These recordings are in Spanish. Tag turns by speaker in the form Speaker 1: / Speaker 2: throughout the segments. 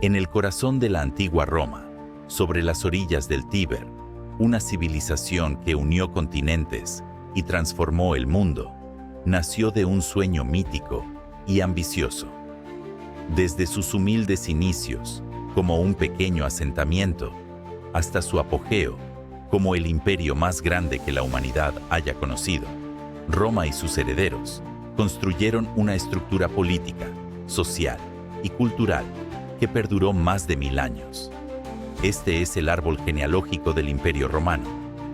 Speaker 1: En el corazón de la antigua Roma, sobre las orillas del Tíber, una civilización que unió continentes y transformó el mundo, nació de un sueño mítico y ambicioso. Desde sus humildes inicios, como un pequeño asentamiento, hasta su apogeo, como el imperio más grande que la humanidad haya conocido, Roma y sus herederos construyeron una estructura política, social y cultural que perduró más de 1000 años. Este es el árbol genealógico del Imperio Romano,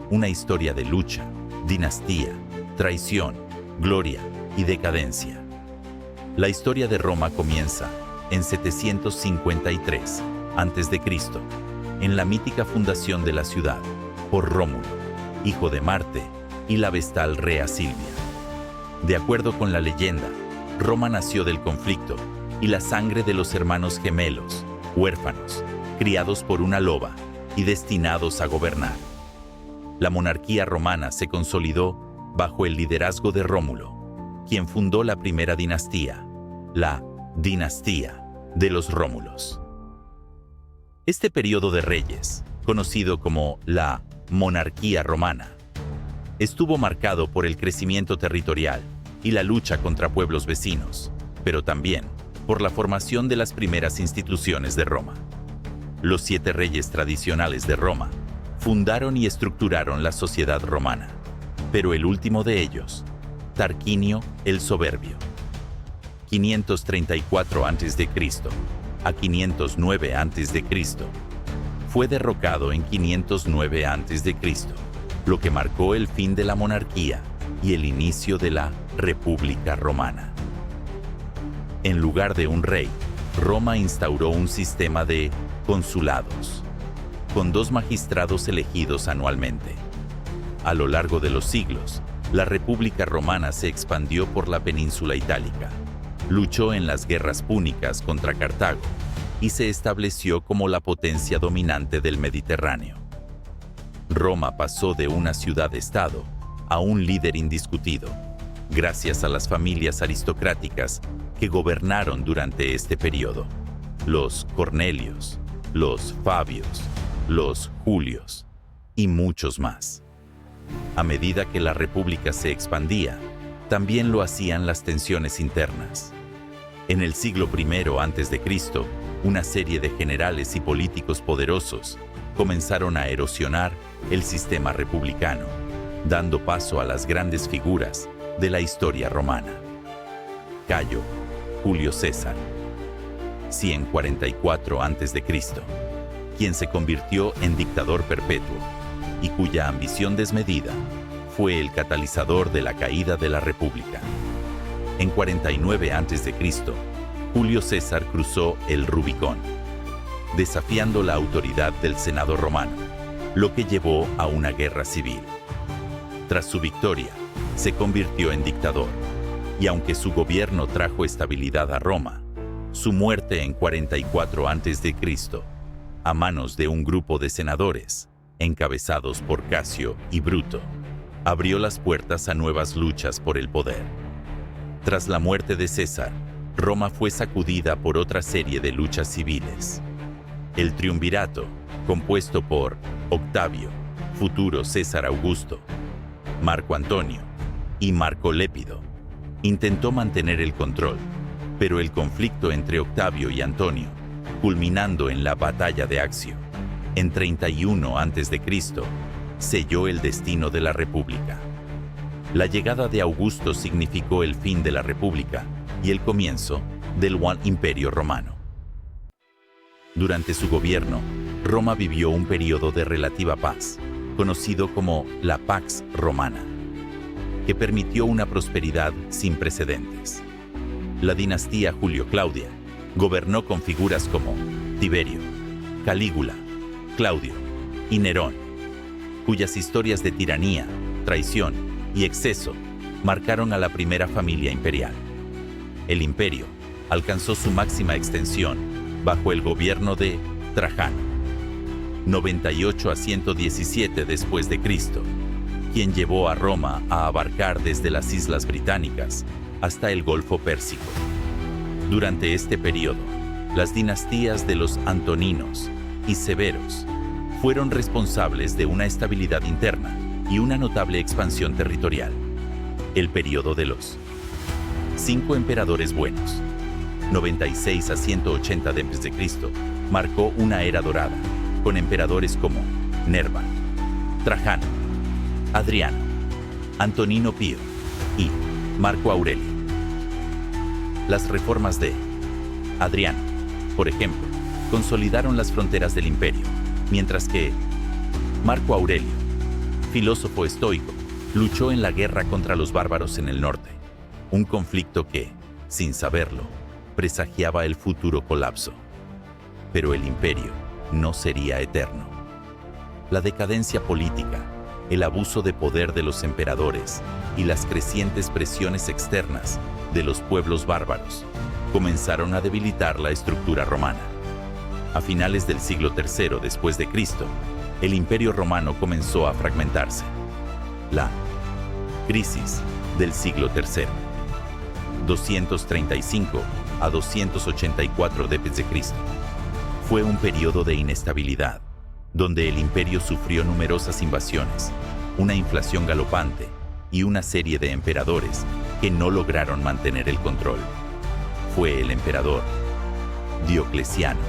Speaker 1: una historia de lucha, dinastía, traición, gloria y decadencia. La historia de Roma comienza en 753 a.C., en la mítica fundación de la ciudad por Rómulo, hijo de Marte, y la vestal Rea Silvia. De acuerdo con la leyenda, Roma nació del conflicto y la sangre de los hermanos gemelos, huérfanos, criados por una loba y destinados a gobernar. La monarquía romana se consolidó bajo el liderazgo de Rómulo, quien fundó la primera dinastía, la dinastía de los Rómulos. Este periodo de reyes, conocido como la monarquía romana, estuvo marcado por el crecimiento territorial y la lucha contra pueblos vecinos, pero también por la formación de las primeras instituciones de Roma. Los 7 reyes tradicionales de Roma fundaron y estructuraron la sociedad romana, pero el último de ellos, Tarquinio el Soberbio, 534 a.C. a 509 a.C., fue derrocado en 509 a.C., lo que marcó el fin de la monarquía y el inicio de la República Romana. En lugar de un rey, Roma instauró un sistema de consulados, con 2 magistrados elegidos anualmente. A lo largo de los siglos, la República Romana se expandió por la península itálica, luchó en las guerras púnicas contra Cartago y se estableció como la potencia dominante del Mediterráneo. Roma pasó de una ciudad-estado a un líder indiscutido, gracias a las familias aristocráticas que gobernaron durante este periodo: los Cornelios, los Fabios, los Julios y muchos más. A medida que la república se expandía, también lo hacían las tensiones internas. En el siglo I a.C., una serie de generales y políticos poderosos comenzaron a erosionar el sistema republicano, dando paso a las grandes figuras de la historia romana. Cayo Julio César, 144 a.C., quien se convirtió en dictador perpetuo y cuya ambición desmedida fue el catalizador de la caída de la República. En 49 a.C., Julio César cruzó el Rubicón, desafiando la autoridad del Senado romano, lo que llevó a una guerra civil. Tras su victoria, se convirtió en dictador, y aunque su gobierno trajo estabilidad a Roma, su muerte en 44 a.C., a manos de un grupo de senadores, encabezados por Casio y Bruto, abrió las puertas a nuevas luchas por el poder. Tras la muerte de César, Roma fue sacudida por otra serie de luchas civiles. El triunvirato, compuesto por Octavio, futuro César Augusto, Marco Antonio y Marco Lépido, intentó mantener el control, pero el conflicto entre Octavio y Antonio, culminando en la batalla de Accio, en 31 a.C., selló el destino de la República. La llegada de Augusto significó el fin de la República y el comienzo del Imperio Romano. Durante su gobierno, Roma vivió un periodo de relativa paz, conocido como la Pax Romana, que permitió una prosperidad sin precedentes. La dinastía Julio-Claudia gobernó con figuras como Tiberio, Calígula, Claudio y Nerón, cuyas historias de tiranía, traición y exceso marcaron a la primera familia imperial. El imperio alcanzó su máxima extensión bajo el gobierno de Trajano, 98 a 117 después de Cristo, quien llevó a Roma a abarcar desde las Islas Británicas hasta el Golfo Pérsico. Durante este periodo, Las dinastías de los Antoninos y Severos fueron responsables de una estabilidad interna y una notable expansión territorial. El periodo de los 5 emperadores buenos, 96 a 180 d.C., marcó una era dorada, con emperadores como Nerva, Trajano, Adriano, Antonino Pío y Marco Aurelio. Las reformas de Adriano, por ejemplo, consolidaron las fronteras del imperio, mientras que Marco Aurelio, filósofo estoico, luchó en la guerra contra los bárbaros en el norte, un conflicto que, sin saberlo, presagiaba el futuro colapso. Pero el imperio no sería eterno. La decadencia política, el abuso de poder de los emperadores y las crecientes presiones externas de los pueblos bárbaros comenzaron a debilitar la estructura romana. A finales del siglo III después de Cristo, el Imperio Romano comenzó a fragmentarse. La crisis del siglo III, 235 a 284 d.C., fue un periodo de inestabilidad, donde el imperio sufrió numerosas invasiones, una inflación galopante y una serie de emperadores que no lograron mantener el control. Fue el emperador Diocleciano,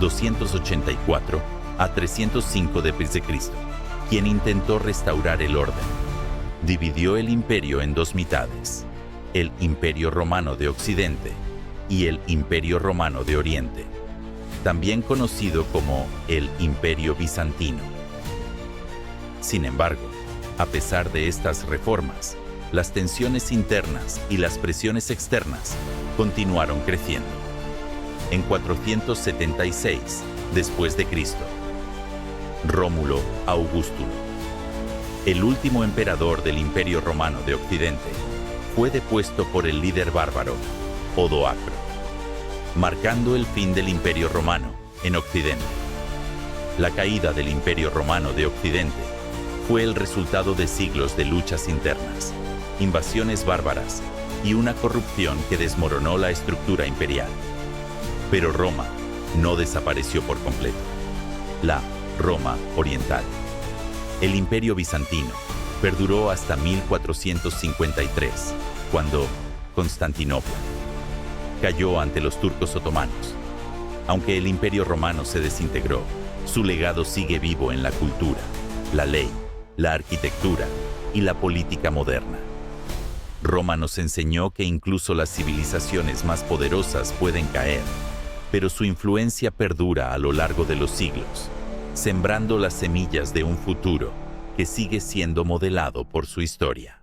Speaker 1: 284 a 305 d.C., quien intentó restaurar el orden. Dividió el imperio en dos mitades, el Imperio Romano de Occidente y el Imperio Romano de Oriente, también conocido como el Imperio Bizantino. Sin embargo, a pesar de estas reformas, las tensiones internas y las presiones externas continuaron creciendo. En 476 después de Cristo, Rómulo Augustulo, el último emperador del Imperio Romano de Occidente, fue depuesto por el líder bárbaro Odoacro, marcando el fin del Imperio Romano en Occidente. La caída del Imperio Romano de Occidente fue el resultado de siglos de luchas internas, invasiones bárbaras y una corrupción que desmoronó la estructura imperial. Pero Roma no desapareció por completo. La Roma Oriental, el Imperio Bizantino, perduró hasta 1453, cuando Constantinopla cayó ante los turcos otomanos. Aunque el Imperio Romano se desintegró, su legado sigue vivo en la cultura, la ley, la arquitectura y la política moderna. Roma nos enseñó que incluso las civilizaciones más poderosas pueden caer, pero su influencia perdura a lo largo de los siglos, sembrando las semillas de un futuro que sigue siendo modelado por su historia.